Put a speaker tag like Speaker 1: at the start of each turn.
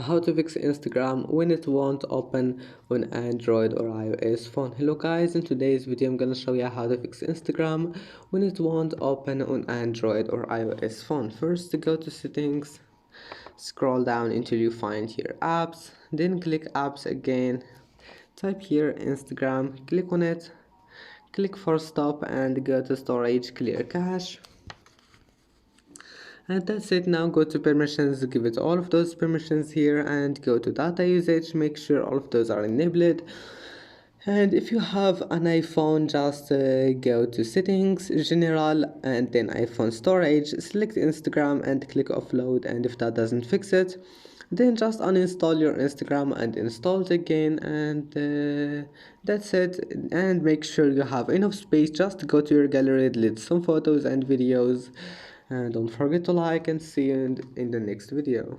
Speaker 1: How to fix Instagram when it won't open on Android or iOS phone. Hello guys, in today's video I'm gonna show you how to fix Instagram when it won't open on Android or iOS phone. First, go to settings, scroll down until you find here apps, then click apps again, type here Instagram, click on it, click for stop and go to storage, clear cache. And that's it. Now go to permissions, give it all of those permissions here and go to data usage, make sure all of those are enabled. And if you have an iPhone, just go to settings, general, and then iPhone storage, select Instagram and click offload. And if that doesn't fix it, then just uninstall your Instagram and install it again, and that's it. And make sure you have enough space. Just go to your gallery, delete some photos and videos, and don't forget to like, and see you in the next video.